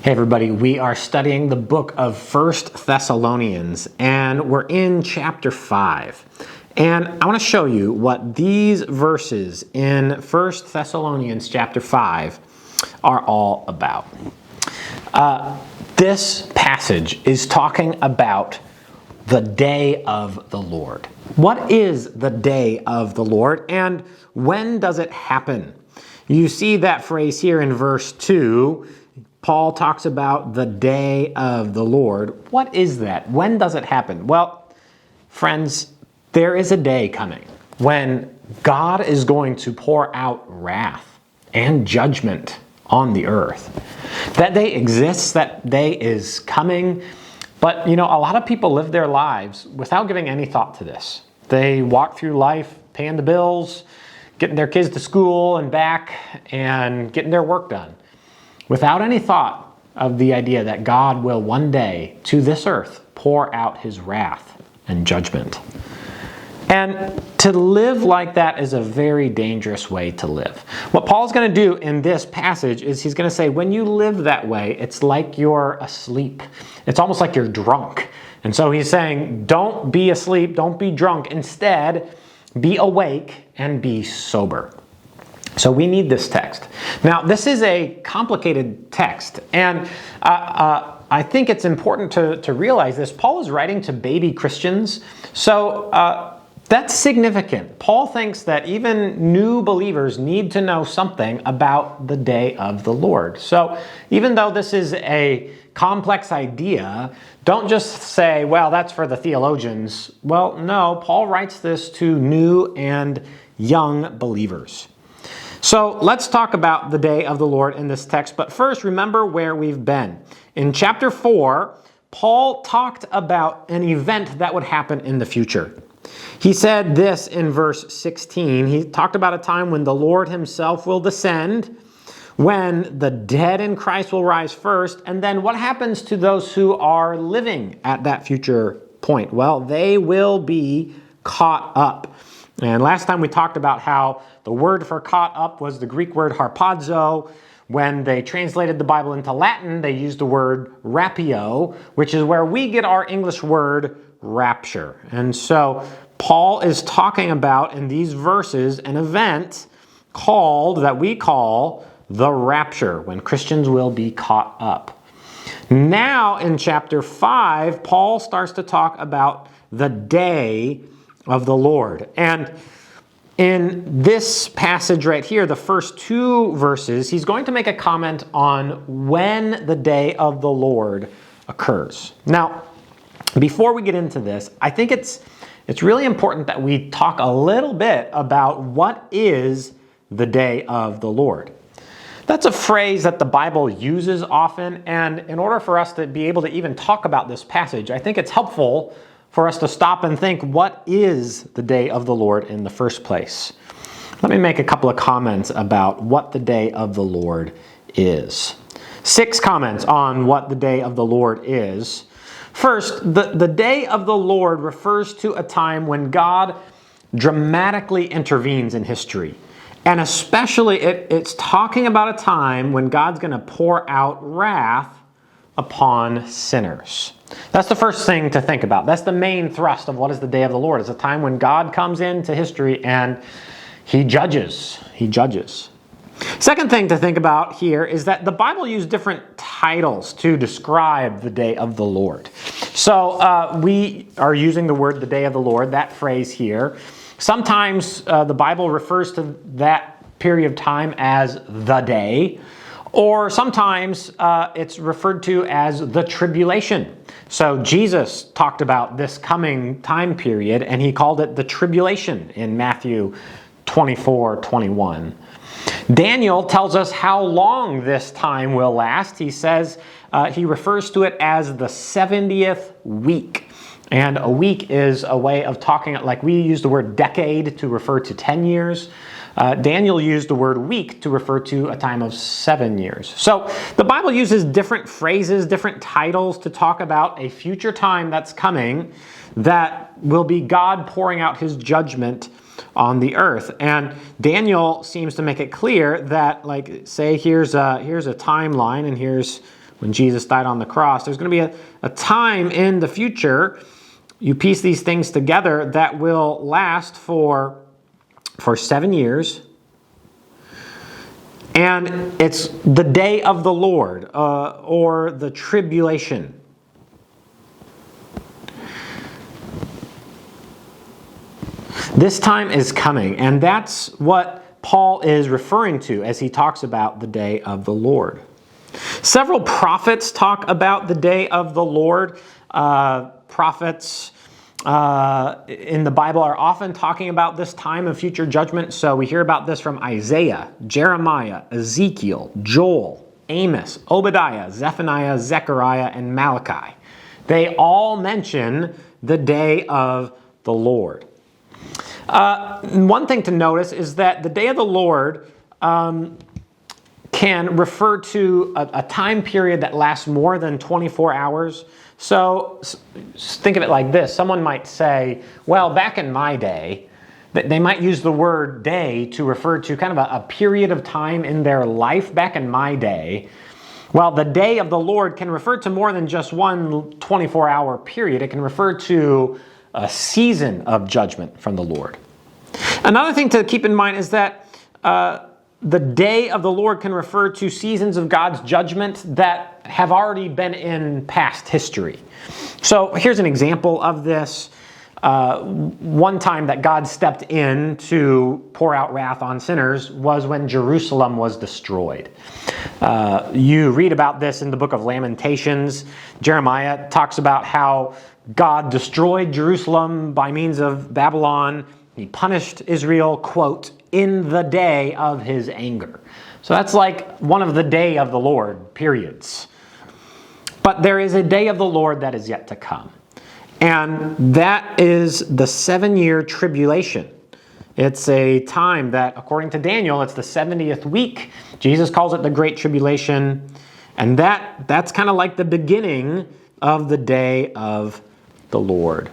Hey everybody, we are studying the book of 1 Thessalonians and we're in chapter 5. And I want to show you what these verses in 1 Thessalonians chapter 5 are all about. This passage is talking about the day of the Lord. What is the day of the Lord and when does it happen? You see that phrase here in verse 2. Paul talks about the day of the Lord. What is that? When does it happen? Well, friends, there is a day coming when God is going to pour out wrath and judgment on the earth. That day exists, that day is coming, but a lot of people live their lives without giving any thought to this. They walk through life paying the bills, getting their kids to school and back, and getting their work done, without any thought of the idea that God will one day, to this earth, pour out his wrath and judgment. And to live like that is a very dangerous way to live. What Paul's going to do in this passage is he's going to say, when you live that way, it's like you're asleep. It's almost like you're drunk. And so he's saying, don't be asleep, don't be drunk. Instead, be awake and be sober. So we need this text. Now, this is a complicated text, and I think it's important to realize this. Paul is writing to baby Christians, so that's significant. Paul thinks that even new believers need to know something about the day of the Lord. So even though this is a complex idea, don't just say, well, that's for the theologians. Well, no, Paul writes this to new and young believers. So let's talk about the day of the Lord in this text. But first, remember where we've been. In chapter 4, Paul talked about an event that would happen in the future. He said this in verse 16. He talked about a time when the Lord himself will descend, when the dead in Christ will rise first, and then what happens to those who are living at that future point? Well, they will be caught up. And last time we talked about how the word for caught up was the Greek word harpazo. When they translated the Bible into Latin, they used the word rapio, which is where we get our English word rapture. And so Paul is talking about in these verses an event that we call the rapture, when Christians will be caught up. Now in chapter 5, Paul starts to talk about the day of the Lord. And in this passage right here, the first two verses, he's going to make a comment on when the day of the Lord occurs. Now, before we get into this, I think it's really important that we talk a little bit about what is the day of the Lord. That's a phrase that the Bible uses often, and in order for us to be able to even talk about this passage, I think it's helpful for us to stop and think, what is the day of the Lord in the first place? Let me make a couple of comments about what the day of the Lord is. 6 comments on what the day of the Lord is. First, the day of the Lord refers to a time when God dramatically intervenes in history. And especially, it's talking about a time when God's going to pour out wrath upon sinners. That's the first thing to think about. That's the main thrust of what is the day of the Lord. It's a time when God comes into history and he judges. He judges. Second thing to think about here is that the Bible used different titles to describe the day of the Lord. So we are using the word the day of the Lord, that phrase here. Sometimes the Bible refers to that period of time as the day, or sometimes it's referred to as the tribulation. So Jesus talked about this coming time period, and he called it the tribulation in Matthew 24:21. Daniel tells us how long this time will last. He says, he refers to it as the 70th week. And a week is a way of talking, like we use the word decade to refer to 10 years. Daniel used the word week to refer to a time of 7 years. So the Bible uses different phrases, different titles to talk about a future time that's coming that will be God pouring out his judgment on the earth. And Daniel seems to make it clear that, like, say here's a timeline, and here's when Jesus died on the cross. There's going to be a time in the future, you piece these things together, that will last for 7 years. And it's the day of the Lord, or the tribulation. This time is coming, and that's what Paul is referring to as he talks about the day of the Lord. Several prophets talk about the day of the Lord. Prophets in the Bible are often talking about this time of future judgment. So we hear about this from Isaiah, Jeremiah, Ezekiel, Joel, Amos, Obadiah, Zephaniah, Zechariah, and Malachi. They all mention the day of the Lord. One thing to notice is that the day of the Lord can refer to a time period that lasts more than 24 hours. So think of it like this. Someone might say, well, back in my day, they might use the word day to refer to kind of a period of time in their life back in my day. Well, the day of the Lord can refer to more than just one 24-hour period. It can refer to a season of judgment from the Lord. Another thing to keep in mind is that the day of the Lord can refer to seasons of God's judgment that have already been in past history. So here's an example of this. One time that God stepped in to pour out wrath on sinners was when Jerusalem was destroyed. You read about this in the book of Lamentations. Jeremiah talks about how God destroyed Jerusalem by means of Babylon. He punished Israel, quote, in the day of his anger. So that's like one of the day of the Lord periods. But there is a day of the Lord that is yet to come. And that is the 7-year tribulation. It's a time that, according to Daniel, it's the 70th week. Jesus calls it the Great Tribulation. And that's kind of like the beginning of the day of the Lord.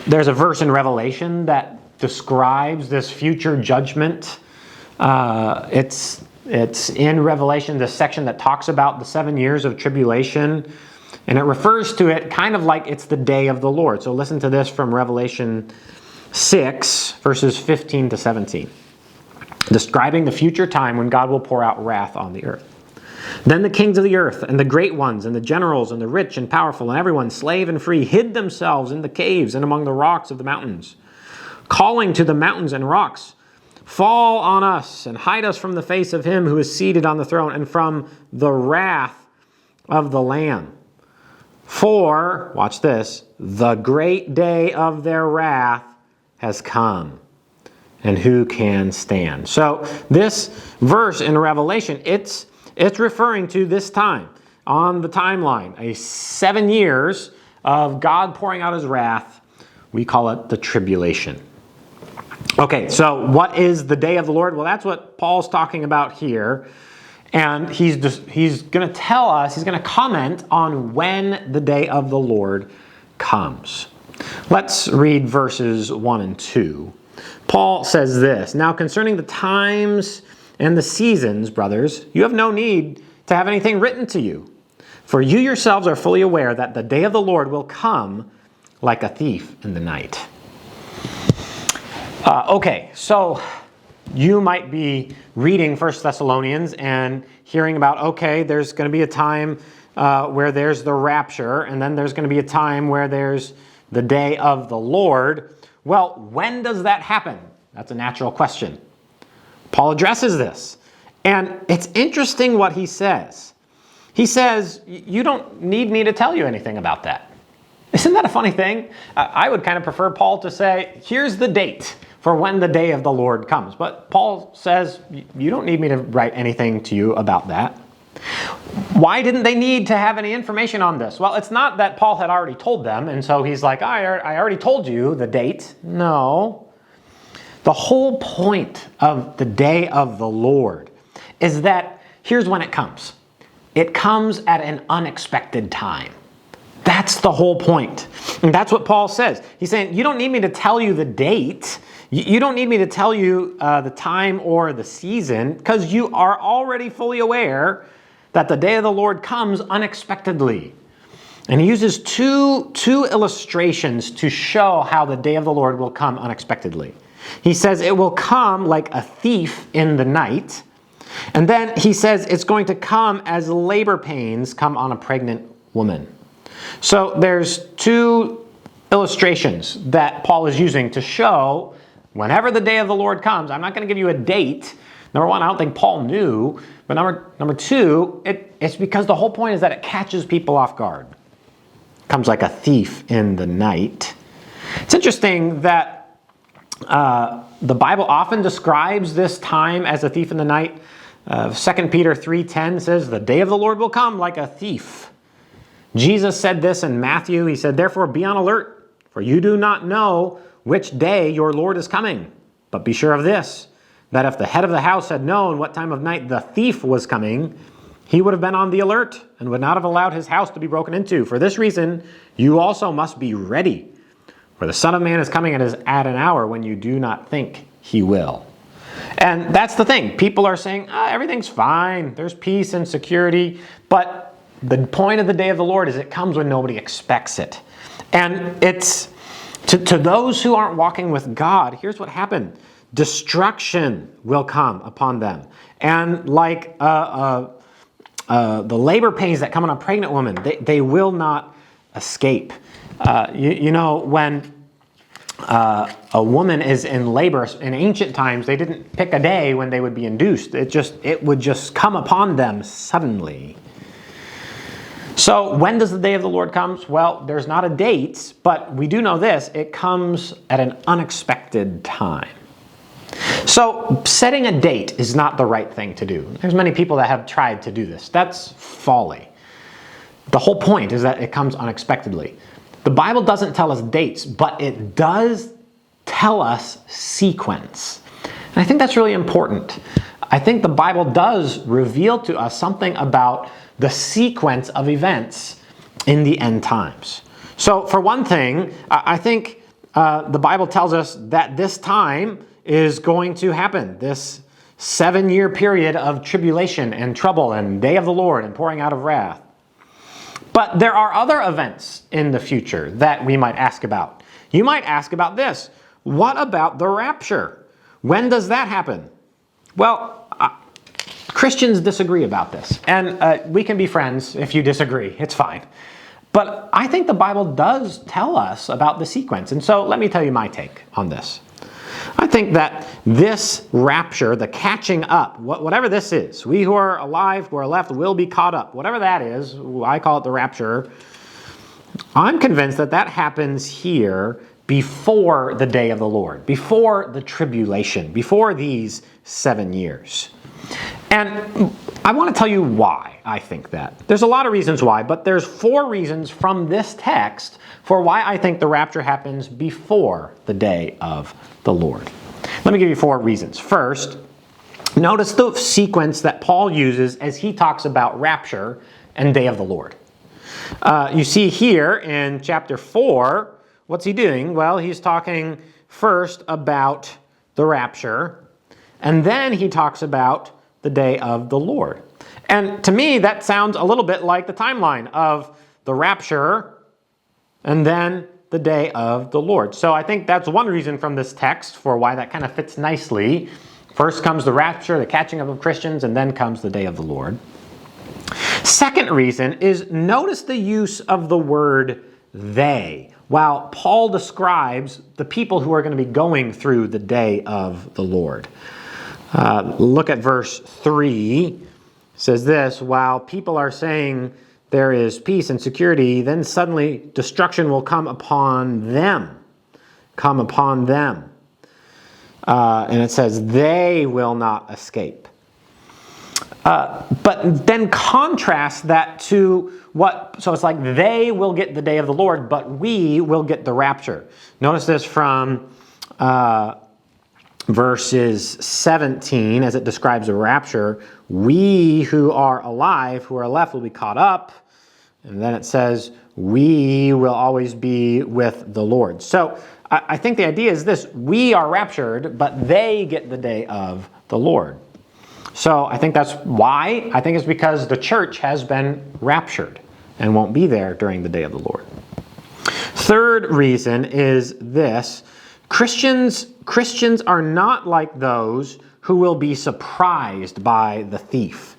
There's a verse in Revelation that describes this future judgment. It's in Revelation, this section that talks about the 7 years of tribulation. And it refers to it kind of like it's the day of the Lord. So listen to this from Revelation 6, verses 15 to 17. Describing the future time when God will pour out wrath on the earth. Then the kings of the earth, and the great ones, and the generals, and the rich and powerful, and everyone, slave and free, hid themselves in the caves and among the rocks of the mountains, calling to the mountains and rocks, fall on us, and hide us from the face of him who is seated on the throne, and from the wrath of the Lamb. For, watch this, the great day of their wrath has come, and who can stand? So this verse in Revelation, it's referring to this time on the timeline, 7 years of God pouring out his wrath. We call it the tribulation. Okay, so what is the day of the Lord? Well, that's what Paul's talking about here. And he's going to tell us, he's going to comment on when the day of the Lord comes. Let's read verses 1 and 2. Paul says this, "Now concerning the times and the seasons, brothers, you have no need to have anything written to you. For you yourselves are fully aware that the day of the Lord will come like a thief in the night." Okay, so you might be reading 1 Thessalonians and hearing about, okay, there's going to be a time where there's the rapture, and then there's going to be a time where there's the day of the Lord. Well, when does that happen? That's a natural question. Paul addresses this. And it's interesting what he says. He says, you don't need me to tell you anything about that. Isn't that a funny thing? I would kind of prefer Paul to say, here's the date for when the day of the Lord comes. But Paul says, you don't need me to write anything to you about that. Why didn't they need to have any information on this? Well, it's not that Paul had already told them, and so he's like, I already told you the date. No. The whole point of the day of the Lord is that here's when it comes. It comes at an unexpected time. That's the whole point. And that's what Paul says. He's saying, you don't need me to tell you the date. You don't need me to tell you the time or the season, because you are already fully aware that the day of the Lord comes unexpectedly. And he uses two illustrations to show how the day of the Lord will come unexpectedly. He says it will come like a thief in the night. And then he says it's going to come as labor pains come on a pregnant woman. So there's two illustrations that Paul is using to show whenever the day of the Lord comes. I'm not going to give you a date. Number one, I don't think Paul knew. But number two, it's because the whole point is that it catches people off guard. It comes like a thief in the night. It's interesting that the Bible often describes this time as a thief in the night. 2 Peter 3:10 says, the day of the Lord will come like a thief. Jesus said this in Matthew. He said, therefore be on alert, for you do not know which day your Lord is coming. But be sure of this, that if the head of the house had known what time of night the thief was coming, he would have been on the alert and would not have allowed his house to be broken into. For this reason, you also must be ready, for the Son of Man is coming at an hour when you do not think he will. And that's the thing. People are saying, everything's fine. There's peace and security. But the point of the day of the Lord is it comes when nobody expects it. And it's to those who aren't walking with God, here's what happened. Destruction will come upon them. And like the labor pains that come on a pregnant woman, they will not escape. You know, when a woman is in labor, in ancient times, they didn't pick a day when they would be induced. It would just come upon them suddenly. So when does the day of the Lord come? Well, there's not a date, but we do know this. It comes at an unexpected time. So setting a date is not the right thing to do. There's many people that have tried to do this. That's folly. The whole point is that it comes unexpectedly. The Bible doesn't tell us dates, but it does tell us sequence. And I think that's really important. I think the Bible does reveal to us something about the sequence of events in the end times. So for one thing, I think the Bible tells us that this time is going to happen. This 7-year period of tribulation and trouble and day of the Lord and pouring out of wrath. But there are other events in the future that we might ask about. You might ask about this. What about the rapture? When does that happen? Well, Christians disagree about this. And we can be friends if you disagree. It's fine. But I think the Bible does tell us about the sequence. And so let me tell you my take on this. I think that this rapture, the catching up, whatever this is, we who are alive, who are left, will be caught up. Whatever that is, I call it the rapture. I'm convinced that that happens here before the day of the Lord, before the tribulation, before these 7 years. And I want to tell you why I think that. There's a lot of reasons why, but there's 4 reasons from this text for why I think the rapture happens before the day of the Lord. Let me give you 4 reasons. First, notice the sequence that Paul uses as he talks about rapture and day of the Lord. You see here in chapter 4, what's he doing? Well, he's talking first about the rapture, and then he talks about the day of the Lord. And to me, that sounds a little bit like the timeline of the rapture and then the day of the Lord. So I think that's one reason from this text for why that kind of fits nicely. First comes the rapture, the catching up of Christians, and then comes the day of the Lord. Second reason is notice the use of the word they, while Paul describes the people who are going to be going through the day of the Lord. Look at verse 3. It says this, while people are saying there is peace and security, then suddenly destruction will come upon them. Come upon them. And it says they will not escape. But then contrast that to so it's like they will get the day of the Lord, but we will get the rapture. Notice this from verses 17 as it describes the rapture. We who are alive, who are left, will be caught up. And then it says, we will always be with the Lord. So I think the idea is this. We are raptured, but they get the day of the Lord. So I think that's why. I think it's because the church has been raptured and won't be there during the day of the Lord. Third reason is this: Christians are not like those who will be surprised by the thief.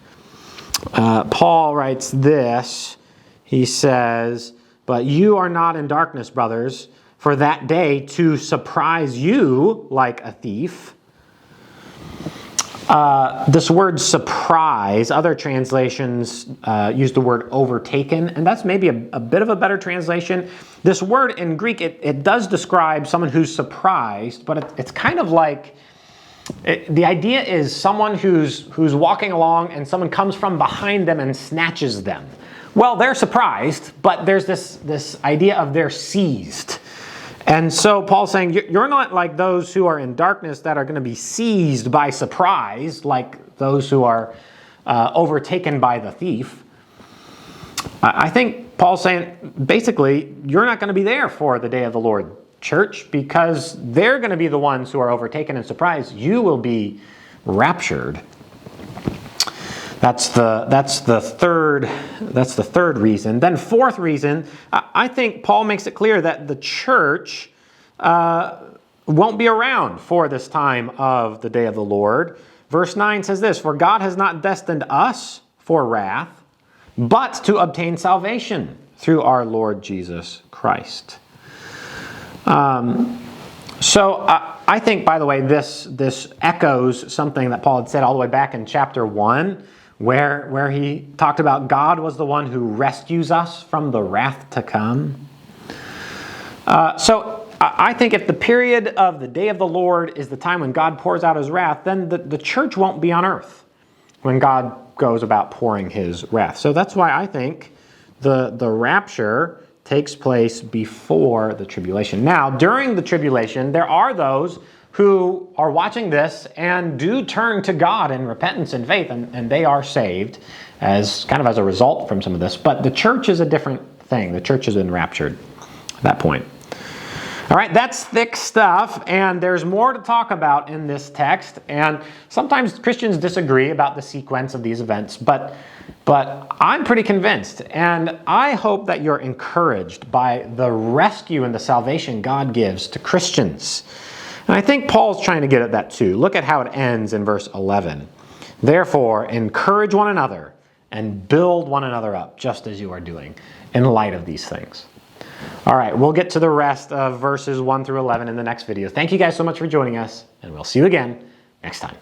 Paul writes this. He says, "But you are not in darkness, brothers, for that day to surprise you like a thief." This word surprise, other translations use the word overtaken, and that's maybe a bit of a better translation. This word in Greek, it does describe someone who's surprised, but it's kind of like, the idea is someone who's walking along and someone comes from behind them and snatches them. Well, they're surprised, but there's this idea of they're seized. And so Paul's saying, you're not like those who are in darkness that are going to be seized by surprise, like those who are overtaken by the thief. I think Paul's saying, basically, you're not going to be there for the day of the Lord, church, because they're going to be the ones who are overtaken and surprised. You will be raptured. That's the third reason. Then fourth reason, I think Paul makes it clear that the church won't be around for this time of the day of the Lord. Verse 9 says this: "For God has not destined us for wrath, but to obtain salvation through our Lord Jesus Christ." So I think, by the way, this echoes something that Paul had said all the way back in chapter 1, where he talked about God was the one who rescues us from the wrath to come. So I think if the period of the day of the Lord is the time when God pours out his wrath, then the church won't be on earth when God goes about pouring his wrath. So that's why I think the rapture takes place before the tribulation. Now, during the tribulation, there are those who are watching this and do turn to God in repentance and faith, and they are saved as kind of as a result from some of this. But the church is a different thing. The church has been raptured at that point. All right, that's thick stuff, and there's more to talk about in this text. And sometimes Christians disagree about the sequence of these events, but I'm pretty convinced, and I hope that you're encouraged by the rescue and the salvation God gives to Christians. And I think Paul's trying to get at that too. Look at how it ends in verse 11. "Therefore, encourage one another and build one another up, just as you are doing, in light of these things." All right, we'll get to the rest of verses 1 through 11 in the next video. Thank you guys so much for joining us, and we'll see you again next time.